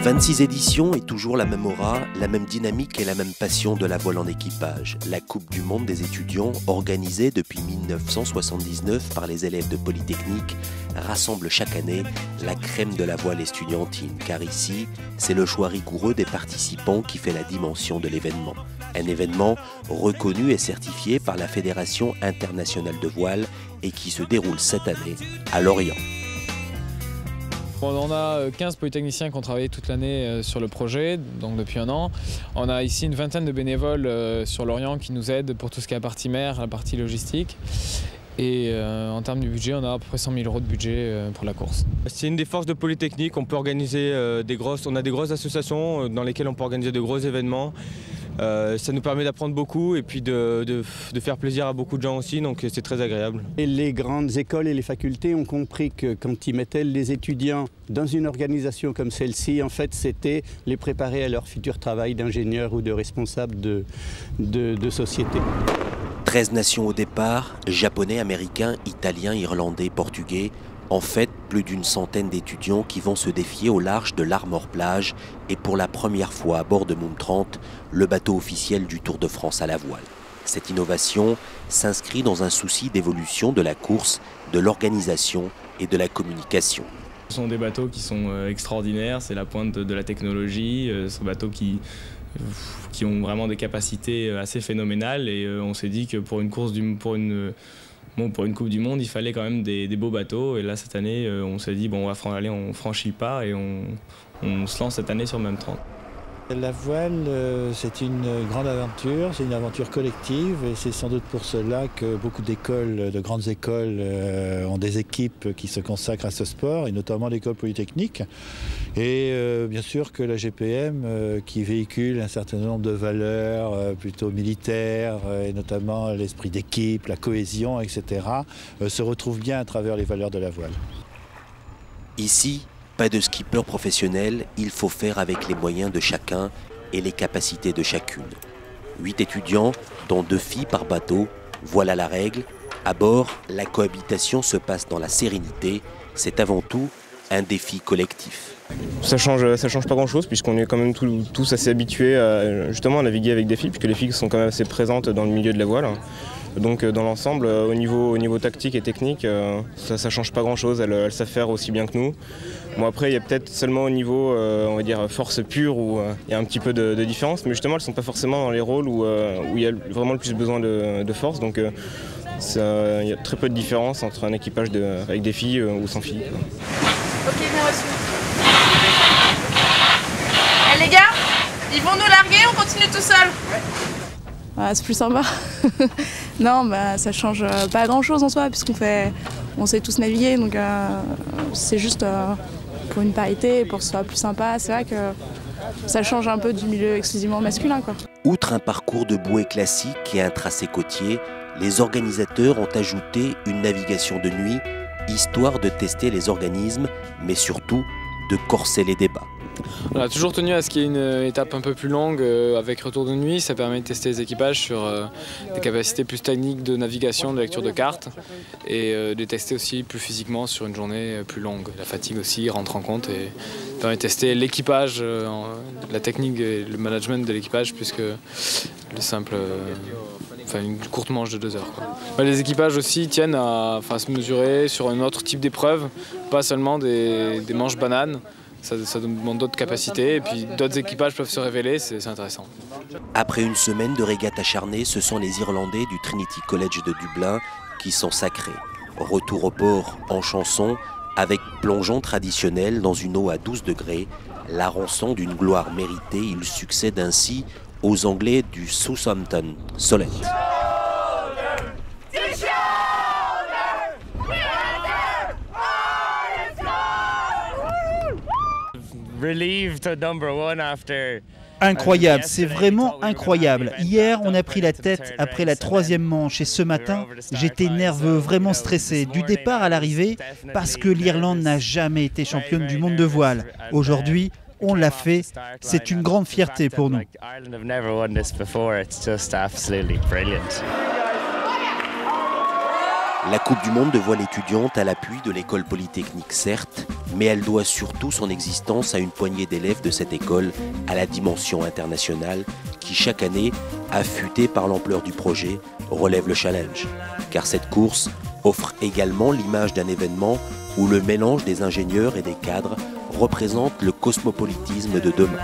26 éditions et toujours la même aura, la même dynamique et la même passion de la voile en équipage. La Coupe du Monde des étudiants, organisée depuis 1979 par les élèves de Polytechnique, rassemble chaque année la crème de la voile estudiantine. Car ici, c'est le choix rigoureux des participants qui fait la dimension de l'événement. Un événement reconnu et certifié par la Fédération internationale de voile et qui se déroule cette année à Lorient. On a 15 polytechniciens qui ont travaillé toute l'année sur le projet, donc depuis un an. On a ici une vingtaine de bénévoles sur Lorient qui nous aident pour tout ce qui est la partie mer, la partie logistique. Et en termes du budget, on a à peu près 100 000 € de budget pour la course. C'est une des forces de Polytechnique, on peut organiser on a des grosses associations dans lesquelles on peut organiser de gros événements. Ça nous permet d'apprendre beaucoup et puis de faire plaisir à beaucoup de gens aussi, donc c'est très agréable. Et les grandes écoles et les facultés ont compris que quand ils mettaient les étudiants dans une organisation comme celle-ci, en fait, c'était les préparer à leur futur travail d'ingénieur ou de responsable de société. 13 nations au départ, japonais, américains, italiens, irlandais, portugais. En fait, plus d'une centaine d'étudiants qui vont se défier au large de l'Armor Plage et pour la première fois à bord de Moom 30, le bateau officiel du Tour de France à la voile. Cette innovation s'inscrit dans un souci d'évolution de la course, de l'organisation et de la communication. Ce sont des bateaux qui sont extraordinaires, c'est la pointe de la technologie, ce sont des bateaux qui ont vraiment des capacités assez phénoménales et on s'est dit que pour une course pour une Coupe du Monde, il fallait quand même des beaux bateaux. Et là, cette année, on s'est dit, bon, on franchit le pas et on se lance cette année sur Moom 30. La voile, c'est une grande aventure, c'est une aventure collective et c'est sans doute pour cela que beaucoup d'écoles, de grandes écoles ont des équipes qui se consacrent à ce sport et notamment l'école polytechnique. Et bien sûr que la GPM qui véhicule un certain nombre de valeurs plutôt militaires et notamment l'esprit d'équipe, la cohésion, etc. Se retrouve bien à travers les valeurs de la voile. Ici, pas de skipper professionnel, il faut faire avec les moyens de chacun et les capacités de chacune. 8 étudiants, dont 2 filles par bateau, voilà la règle. À bord, la cohabitation se passe dans la sérénité, c'est avant tout un défi collectif. Ça change pas grand-chose puisqu'on est quand même tous assez habitués justement à naviguer avec des filles, puisque les filles sont quand même assez présentes dans le milieu de la voile. Donc dans l'ensemble, au niveau tactique et technique, ça change pas grand-chose, elles savent faire aussi bien que nous. Bon, après, il y a peut-être seulement au niveau, on va dire, force pure où il y a un petit peu de différence, mais justement, elles ne sont pas forcément dans les rôles où il y a vraiment le plus besoin de force. Donc il y a très peu de différence entre un équipage avec des filles ou sans filles. Ok, bien reçu. Eh les gars, ils vont nous larguer, on continue tout seul. Ah, c'est plus sympa. Non, bah, ça change pas grand-chose en soi, puisqu'on sait tous naviguer, donc c'est juste pour une parité, pour que ce soit plus sympa. C'est vrai que ça change un peu du milieu exclusivement masculin, quoi. Outre un parcours de bouée classique et un tracé côtier, les organisateurs ont ajouté une navigation de nuit, histoire de tester les organismes, mais surtout de corser les débats. On a toujours tenu à ce qu'il y ait une étape un peu plus longue avec retour de nuit. Ça permet de tester les équipages sur des capacités plus techniques de navigation, de lecture de cartes et de tester aussi plus physiquement sur une journée plus longue. La fatigue aussi rentre en compte et permet de tester l'équipage, la technique et le management de l'équipage plus que le simple... une courte manche de 2 heures, quoi. Les équipages aussi tiennent à se mesurer sur un autre type d'épreuve, pas seulement des manches bananes. Ça demande d'autres capacités et puis d'autres équipages peuvent se révéler, c'est intéressant. Après une semaine de régate acharnée, ce sont les Irlandais du Trinity College de Dublin qui sont sacrés. Retour au port en chanson, avec plongeon traditionnel dans une eau à 12 degrés. La rançon d'une gloire méritée, il succède ainsi aux Anglais du Southampton Solent. Incroyable, c'est vraiment incroyable. Hier, on a pris la tête après la 3e manche et ce matin, j'étais nerveux, vraiment stressé, du départ à l'arrivée, parce que l'Irlande n'a jamais été championne du monde de voile. Aujourd'hui, on l'a fait, c'est une grande fierté pour nous. La Coupe du Monde de voile étudiante a l'appui de l'école polytechnique, certes, mais elle doit surtout son existence à une poignée d'élèves de cette école à la dimension internationale qui, chaque année, affûtée par l'ampleur du projet, relève le challenge. Car cette course offre également l'image d'un événement où le mélange des ingénieurs et des cadres représente le cosmopolitisme de demain.